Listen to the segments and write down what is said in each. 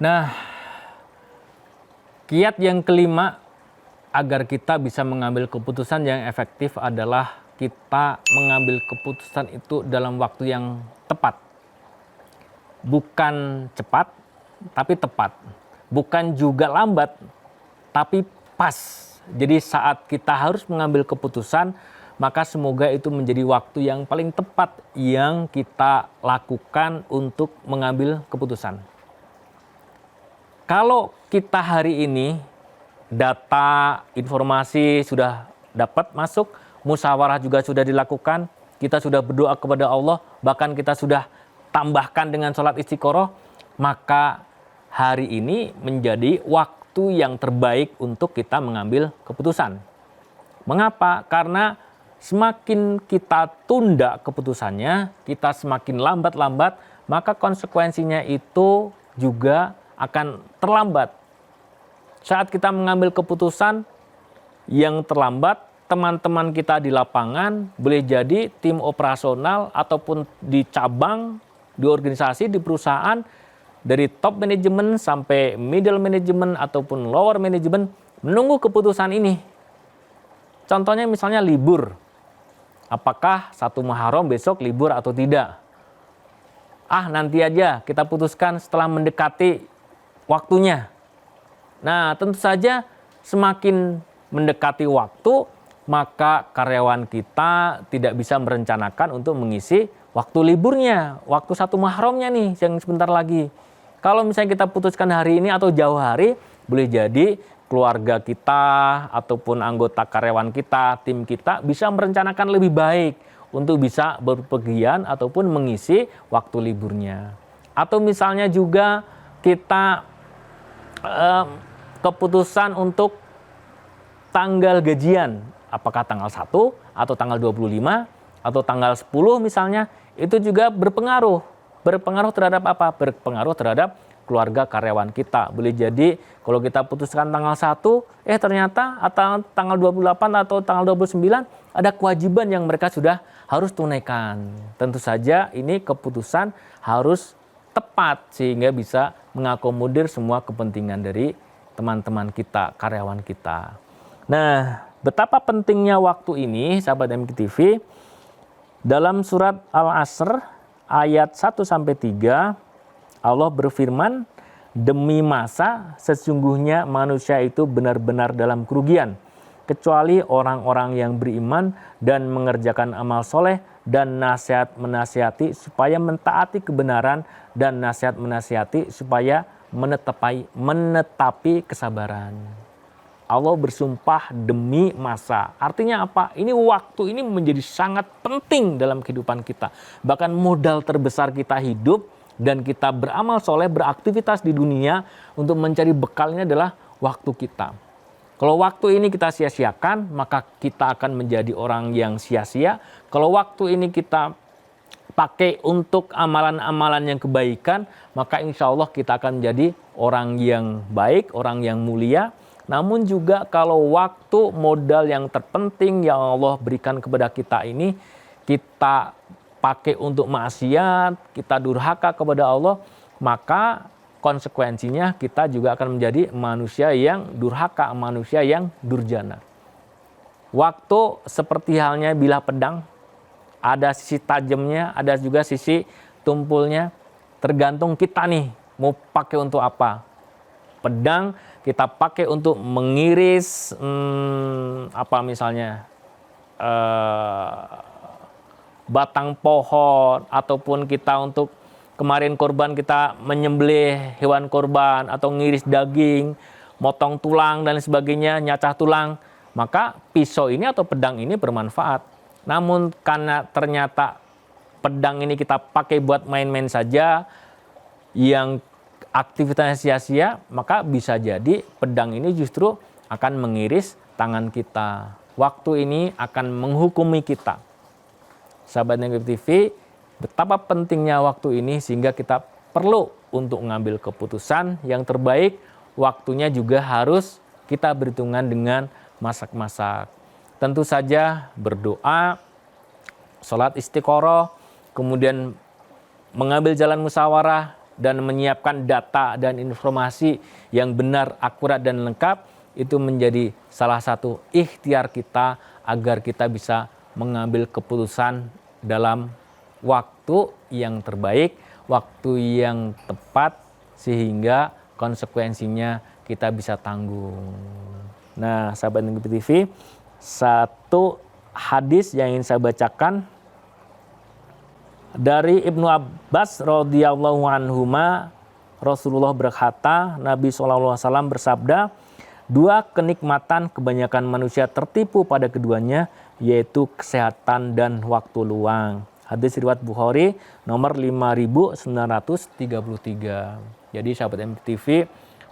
Nah, kiat yang kelima agar kita bisa mengambil keputusan yang efektif adalah kita mengambil keputusan itu dalam waktu yang tepat. Bukan cepat, tapi tepat. Bukan juga lambat, tapi pas. Jadi saat kita harus mengambil keputusan, maka semoga itu menjadi waktu yang paling tepat yang kita lakukan untuk mengambil keputusan. Kalau kita hari ini data, informasi sudah dapat masuk, musyawarah juga sudah dilakukan, kita sudah berdoa kepada Allah, bahkan kita sudah tambahkan dengan sholat istiqoroh, maka hari ini menjadi waktu yang terbaik untuk kita mengambil keputusan. Mengapa? Karena semakin kita tunda keputusannya, kita semakin lambat-lambat, maka konsekuensinya itu juga akan terlambat. Saat kita mengambil keputusan yang terlambat, teman-teman kita di lapangan, boleh jadi tim operasional ataupun di cabang, di organisasi, di perusahaan, dari top manajemen sampai middle management ataupun lower management, menunggu keputusan ini. Contohnya misalnya libur. Apakah 1 Muharram besok libur atau tidak? Nanti aja kita putuskan setelah mendekati waktunya. Nah, tentu saja semakin mendekati waktu, maka karyawan kita tidak bisa merencanakan untuk mengisi waktu liburnya, waktu 1 Muharramnya nih yang sebentar lagi. Kalau misalnya kita putuskan hari ini atau jauh hari, boleh jadi keluarga kita ataupun anggota karyawan kita, tim kita bisa merencanakan lebih baik untuk bisa berpergian ataupun mengisi waktu liburnya. Atau misalnya juga kita keputusan untuk tanggal gajian, apakah tanggal 1 atau tanggal 25 atau tanggal 10 misalnya, itu juga berpengaruh. Berpengaruh terhadap apa? Berpengaruh terhadap keluarga karyawan kita. Boleh jadi kalau kita putuskan tanggal 1, ternyata atau tanggal 28 atau tanggal 29 ada kewajiban yang mereka sudah harus tunaikan. Tentu saja ini keputusan harus tepat sehingga bisa mengakomodir semua kepentingan dari teman-teman kita, karyawan kita. Nah, betapa pentingnya waktu ini, sahabat MKTV, dalam surat Al-Asr ayat 1-3, Allah berfirman, demi masa sesungguhnya manusia itu benar-benar dalam kerugian, kecuali orang-orang yang beriman dan mengerjakan amal soleh dan nasihat menasihati supaya mentaati kebenaran dan nasihat menasihati supaya menetapi kesabaran. Allah bersumpah demi masa. Artinya apa? Ini waktu ini menjadi sangat penting dalam kehidupan kita. Bahkan modal terbesar kita hidup dan kita beramal soleh, beraktivitas di dunia untuk mencari bekal ini adalah waktu kita. Kalau waktu ini kita sia-siakan, maka kita akan menjadi orang yang sia-sia. Kalau waktu ini kita pakai untuk amalan-amalan yang kebaikan, maka insya Allah kita akan menjadi orang yang baik, orang yang mulia. Namun juga kalau waktu modal yang terpenting yang Allah berikan kepada kita ini, kita pakai untuk maksiat, kita durhaka kepada Allah, maka konsekuensinya kita juga akan menjadi manusia yang durhaka, manusia yang durjana. Waktu seperti halnya bilah pedang, ada sisi tajamnya, ada juga sisi tumpulnya. Tergantung kita nih mau pakai untuk apa. Pedang kita pakai untuk mengiris batang pohon, ataupun kita untuk kemarin korban kita menyembelih hewan korban atau ngiris daging, motong tulang dan sebagainya, nyacah tulang, maka pisau ini atau pedang ini bermanfaat. Namun karena ternyata pedang ini kita pakai buat main-main saja, yang aktivitasnya sia-sia, maka bisa jadi pedang ini justru akan mengiris tangan kita. Waktu ini akan menghukumi kita. Sahabat MKTV, betapa pentingnya waktu ini sehingga kita perlu untuk mengambil keputusan yang terbaik. Waktunya juga harus kita berhitungan dengan masak-masak. Tentu saja berdoa, sholat istiqoroh, kemudian mengambil jalan musyawarah dan menyiapkan data dan informasi yang benar, akurat dan lengkap, itu menjadi salah satu ikhtiar kita agar kita bisa mengambil keputusan dalam waktu yang terbaik, waktu yang tepat, sehingga konsekuensinya kita bisa tanggung. Nah, sahabat MKP TV, satu hadis yang ingin saya bacakan dari Ibnu Abbas radhiyallahu anhuma, Rasulullah berkata, Nabi SAW bersabda, dua kenikmatan kebanyakan manusia tertipu pada keduanya, yaitu kesehatan dan waktu luang. Hadis riwayat Bukhari nomor 5933. Jadi sahabat MTV,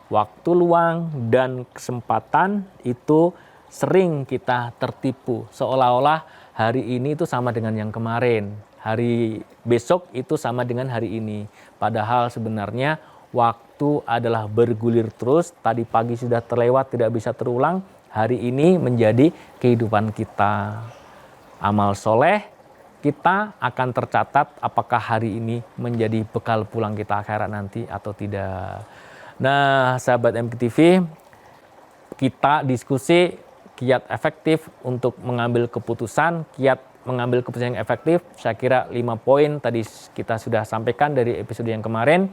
waktu luang dan kesempatan itu sering kita tertipu. Seolah-olah hari ini itu sama dengan yang kemarin. Hari besok itu sama dengan hari ini. Padahal sebenarnya waktu adalah bergulir terus. Tadi pagi sudah terlewat, tidak bisa terulang. Hari ini menjadi kehidupan kita. Amal soleh kita akan tercatat apakah hari ini menjadi bekal pulang kita akhirat nanti atau tidak. Nah, sahabat MKTV, kita diskusi kiat efektif untuk mengambil keputusan, kiat mengambil keputusan yang efektif. Saya kira 5 poin tadi kita sudah sampaikan dari episode yang kemarin.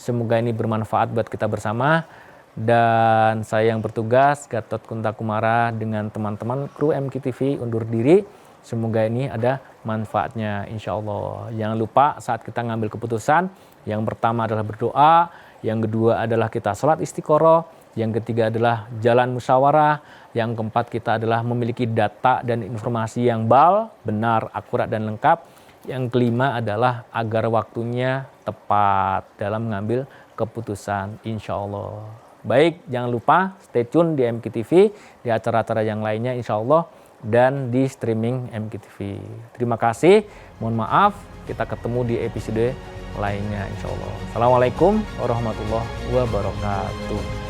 Semoga ini bermanfaat buat kita bersama. Dan saya yang bertugas, Gatot Kuntakumara, dengan teman-teman kru MKTV undur diri. Semoga ini ada manfaatnya, insya Allah. Jangan lupa saat kita ngambil keputusan, yang pertama adalah berdoa, yang kedua adalah kita sholat istiqoroh, yang ketiga adalah jalan musyawarah, yang keempat kita adalah memiliki data dan informasi yang benar, akurat dan lengkap. Yang kelima adalah agar waktunya tepat dalam mengambil keputusan, insya Allah. Baik, jangan lupa stay tune di MKTV, di acara-acara yang lainnya insya Allah, dan di streaming MKTV. Terima kasih, mohon maaf, kita ketemu di episode lainnya insya Allah. Assalamualaikum warahmatullahi wabarakatuh.